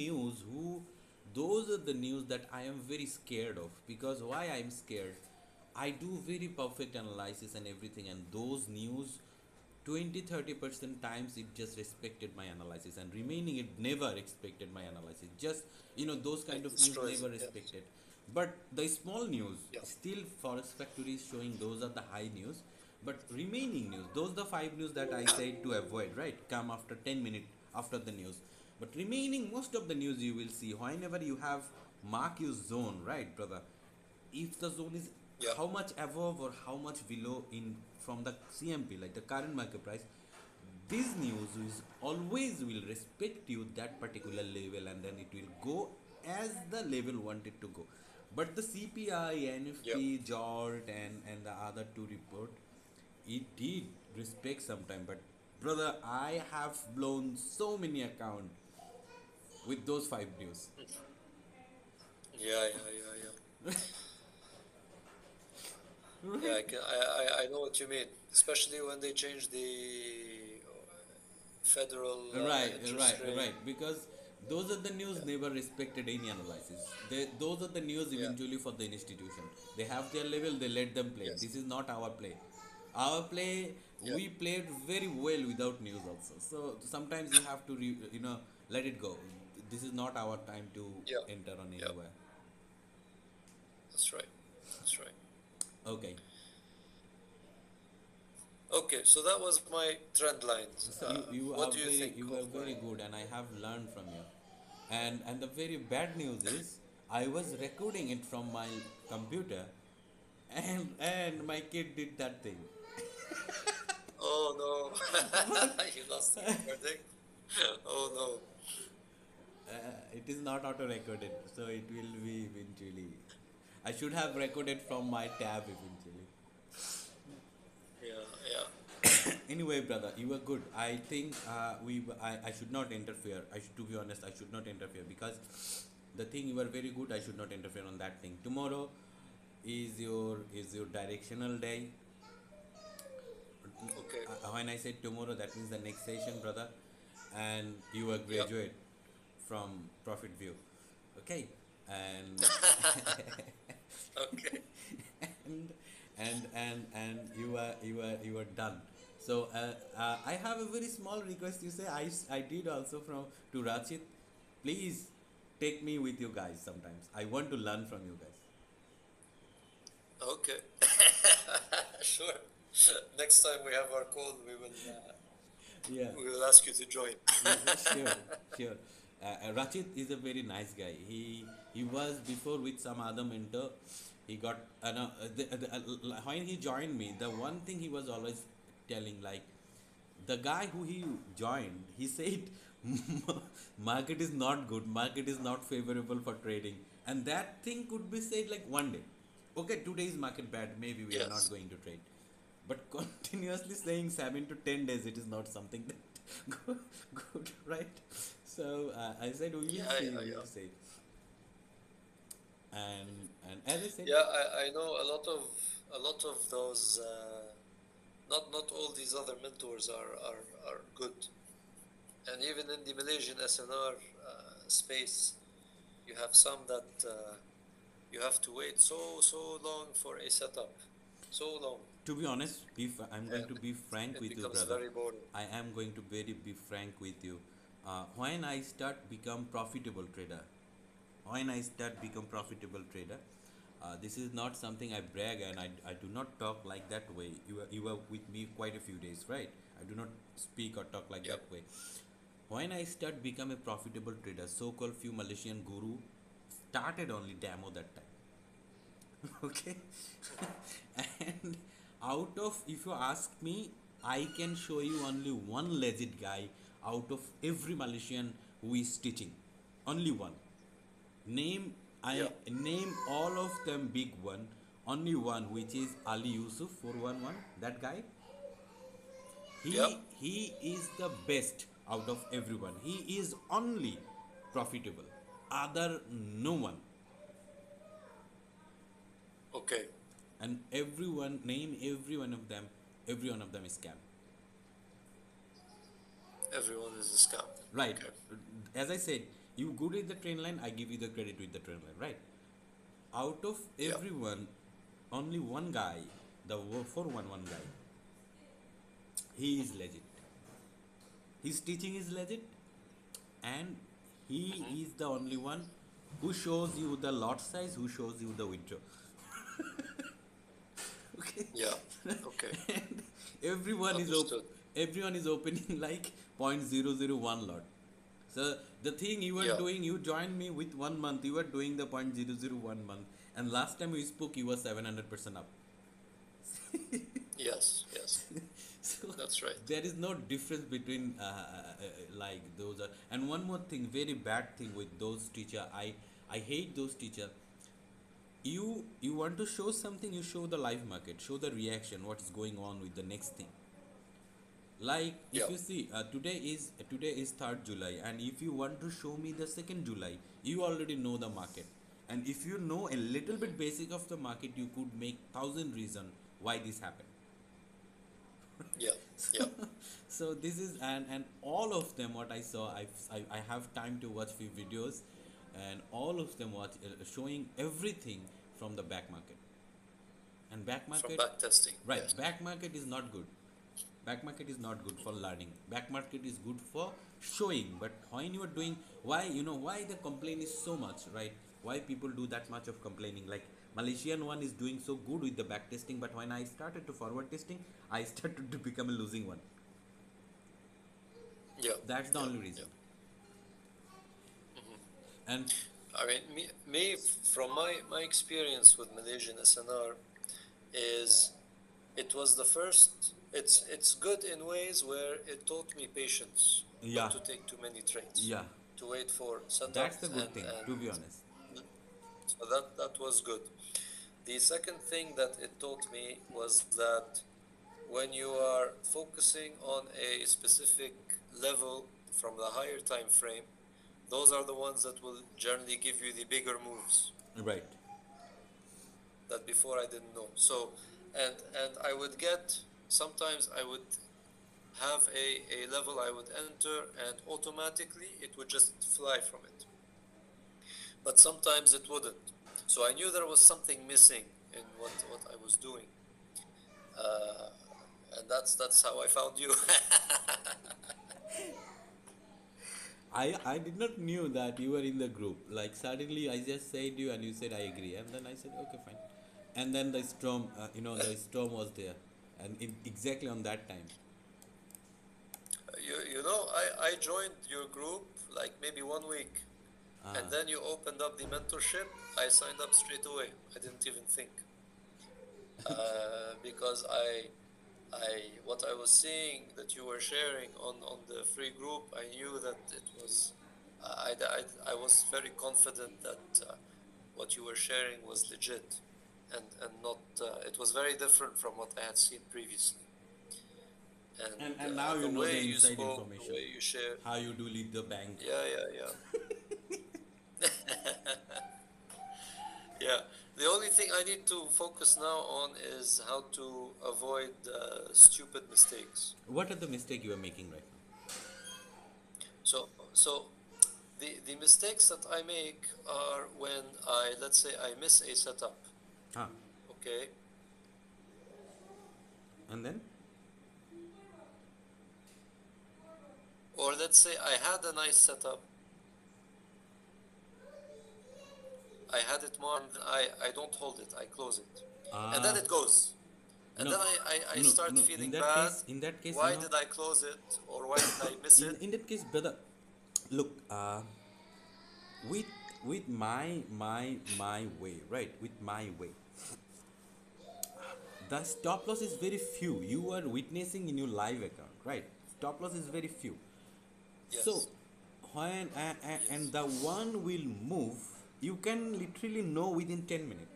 news who those are the news that I am very scared of. Because why I'm scared, I do very perfect analysis and everything, and those news 20-30% times it just respected my analysis, and remaining it never respected my analysis. Just those kind It of news destroys never it. Yes. respected. But the small news Yeah. still forex factory is showing those are the high news. But remaining news, those the five news that I said to avoid, right, come after 10 minutes after the news. But remaining most of the news you will see whenever you have mark your zone, right, brother. If the zone is Yeah. how much above or how much below in from the CMP, like the current market price, this news is always will respect you that particular level, and then it will go as the level wanted to go. But the CPI, Yeah. NFP, JOLT, and the other two report, it did respect sometime. But brother, I have blown so many account with those five news. Yeah. Yeah. Yeah. Yeah. Yeah. Right. I know what you mean. Especially when they change the federal Right, interest right, rate. right. Because those are the news Yeah. never respected any analysis. Those are the news Yeah. eventually for the institution. They have their level, they let them play. Yes. This is not our play. Our play, Yeah. we played very well without news also. So sometimes you have to, let it go. This is not our time to Yeah. enter on Yeah. anywhere. That's right. That's right. Okay. Okay. So that was my trend lines. So you What are do you very think you of are my? very good, and I have learned from you. And the very bad news is I was recording it from my computer, and my kid did that thing. Oh no! You lost the recording. Oh no! It is not auto recorded, so it will be eventually. I should have recorded from my tab eventually. Yeah. Yeah. Anyway, brother, you were good. I think I should not interfere. To be honest, I should not interfere because the thing you were very good. I should not interfere on that thing. Tomorrow is your directional day. Okay. When I said tomorrow, that means the next session, brother, and you are Yeah. graduate from Profit View, okay, and Okay. and and you are done. So I have a very small request. You say I did also from to Rachit. Please take me with you guys sometimes. I want to learn from you guys. Okay. Sure. Next time we have our call, Yeah. we will ask you to join. Sure, sure. Rachit is a very nice guy. He was before with some other mentor. He got no, when he joined me, the one thing he was always telling, like, the guy who he joined, he said market is not good, market is not favorable for trading, and that thing could be said like one day. Okay, today is market bad, maybe we are not Yes. going to trade. But continuously saying 7 to 10 days, it is not something that good, good, right? So I said we Yeah. will see, Yeah. we Yeah. will see. And as I said, Yeah. I know a lot of those. Not all these other mentors are good, and even in the Malaysian SNR space, you have some that you have to wait so long for a setup, so long, to be honest, if I'm going and to be frank it with you, becomes brother, very boring. I am going to very be frank with you. When I start become profitable trader, when I start become profitable trader, this is not something I brag, and I do not talk like that way. You were with me quite a few days, right? I do not speak or talk like Yep. that way. When I start become a profitable trader, so-called few Malaysian guru started only demo that time. Okay. And out of, if you ask me, I can show you only one legit guy out of every Malaysian who is teaching, only one. Name, Yeah. I name all of them big one, only one, which is Ali Yusuf 411. That guy, Yep. he is the best out of everyone. He is only profitable. Other no one. Okay. And everyone, name every one of them, every one of them is scam. Everyone is a scam. Right. Okay. As I said, You good with the trend line, I give you the credit with the trend line, right? Out of Yeah. everyone, only one guy, the 411 guy, he is legit. His teaching is legit, and he Hmm. is the only one who shows you the lot size, who shows you the withdraw. Okay. Yeah. Okay. And everyone is Understood. everyone is opening like 0.001 lot. So the thing you were Yeah. doing, you joined me with 1 month, you were doing the 0.001 month, and last time we spoke you were 700% up. Yes. Yes. So That's right. there is no difference between like those are. And one more thing, very bad thing with those teacher, I hate those teacher. You want to show something, you show the live market, show the reaction, what is going on with the next thing. Like Yeah. if you see today is 3rd July, and if you want to show me the 2nd July, you already know the market. And if you know a little Hmm. bit basic of the market, you could make 1,000 reason why this happened. Yeah. So, Yeah. so this is, and all of them what I saw, I have time to watch few videos, and all of them watch showing everything from the back market. And back From market, back testing. right, Yes. back market is not good. Back market is not good for learning. Back market is good for showing. But when you are doing, why, why the complaint is so much, right? Why people do that much of complaining? Like Malaysian one is doing so good with the back testing, but when I started to forward testing, I started to become a losing one. Yeah. That's the Yeah. only Yeah. reason. And I mean, from my experience with Malaysian SNR is it was the first. It's good in ways where it taught me patience, not yeah, to take too many trades, yeah, to wait for that's setups, the good thing, to be honest. so that was good. The second thing that it taught me was that when you are focusing on a specific level from the higher time frame, those are the ones that will generally give you the bigger moves Right. that before I didn't know. So, and I would get sometimes I would have a level I would enter and automatically it would just fly from it. But sometimes it wouldn't. So I knew there was something missing in what I was doing. Uh, and that's how I found you. I did not knew that you were in the group. Like suddenly I just said you and you said I agree, and then I said okay fine, and then the storm, the storm was there, and exactly on that time. You know, I joined your group like maybe 1 week, and Ah, then you opened up the mentorship. I signed up straight away. I didn't even think because what I was seeing that you were sharing on the free group, I knew that it was. I was very confident that what you were sharing was legit, and not. It was very different from what I had seen previously, and now and you the know the way you inside spoke, the information, way you shared. how you do lead the bank. Yeah, yeah, yeah. Yeah. The only thing I need to focus now on is how to avoid stupid mistakes. What are the mistake you are making right So the mistakes that I make are when let's say I miss a setup, now? Ah, okay? and then Or let's say I had a nice setup, I had it more, and I don't hold it, I close it. And then ah, it goes. And no, then I no, start no. feeling bad. In that case, Why did I close it? Or why did I miss it? in that case, brother, look, with my way, right? With my way, the stop loss is very few. You are witnessing in your live account, right? Stop loss is very few. So Yes. when and Yes. the one will move, you can literally know within 10 minutes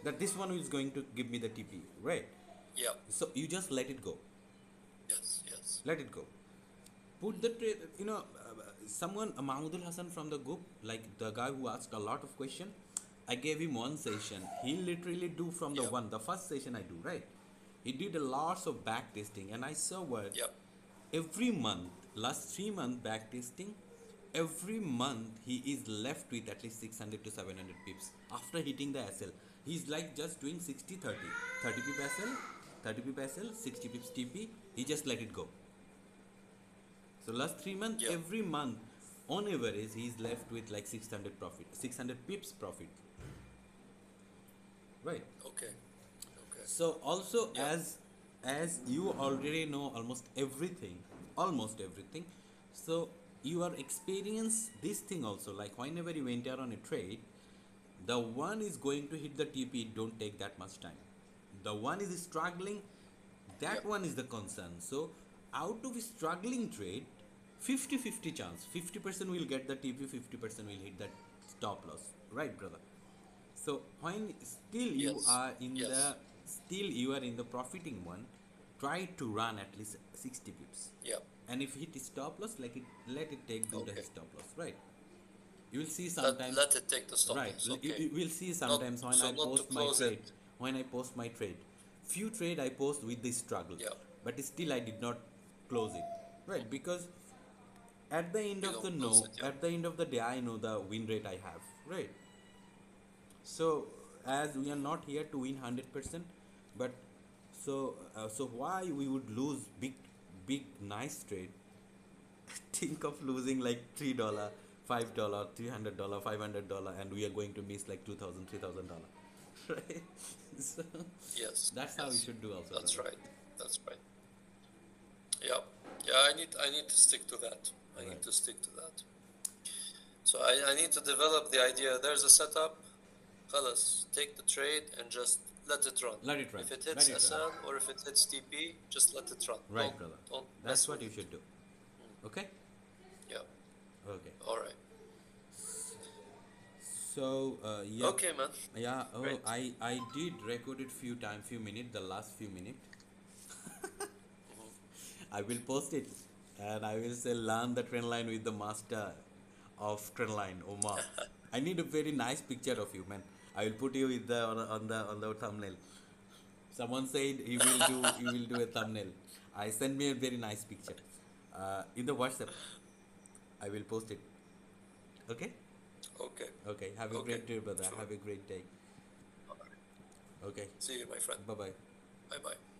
that this one is going to give me the TP, right? Yeah. So you just let it go. Yes. Yes. Let it go. Put the trade, someone, Mahmudul Hassan from the group, like the guy who asked a lot of question, I gave him one session. He literally do from Yeah. the first session I do, right? He did a lots of back testing, and I saw what Yeah. every month, last 3 months back testing, every month he is left with at least 600 to 700 pips after hitting the SL. He's like just doing 60 30, 30 pip SL, 30 pip SL, 60 pips TP. He just let it go. So last 3 months, Yeah. every month, on average, he's left with like 600 profit, 600 pips profit, right? Okay. Okay. So also Yeah. as you already know almost everything. So you are experience this thing also. Like whenever you enter on a trade, the one is going to hit the TP. Don't take that much time. The one is struggling. Yeah. That one is the concern. So out of a struggling trade, 50-50 chance. 50% will get the TP. 50% will hit that stop loss. Right, brother? So when Yes. Yes. still you are in the profiting one, try to run at least 60 pips. Yeah. And if hit stop loss, like it let it take do the Okay. stop loss, right? You will see Let sometimes, let it take the stop right? loss. You, Okay. you will see Not sometimes when I so not to post my close trade, it. few trade I post with this struggle, Yeah. but still I did not close it, right? Because at the end You of the don't close no, it. Yeah. at the end of the day, I know the win rate I have, right? So as we are not here to win 100%, but so why we would lose big nice trade? Think of losing like $3, $5, $300, $500, and we are going to miss like 2,000, $3,000, right? So Yes. that's how we Yes. should do also, That's brother. right. That's right. Yeah. Yeah. I need to stick to that. I need Right, to stick to that. So I need to develop the idea. There's a setup. Colors. Take the trade and just let it run. let it run, If it let hits it run. SL or if it hits TP, just let it run. Right, brother. Don't That's mess what with you it. should do. Okay. Yeah. Okay. All right. So yep. Okay, man. Yeah. Oh, Great. I did record it few minutes, the last few minutes. Hmm. I will post it, and I will say learn the trend line with the master of trend line, Omar. I need a very nice picture of you, man. I will put you with the on the thumbnail. Someone said he will do a thumbnail. I send me a very nice picture, in the WhatsApp. I will post it. Okay. Okay. Okay. Have a Okay. great day, brother. Sure. Have a great day. All right. Okay. See you, my friend. Bye bye. Bye bye.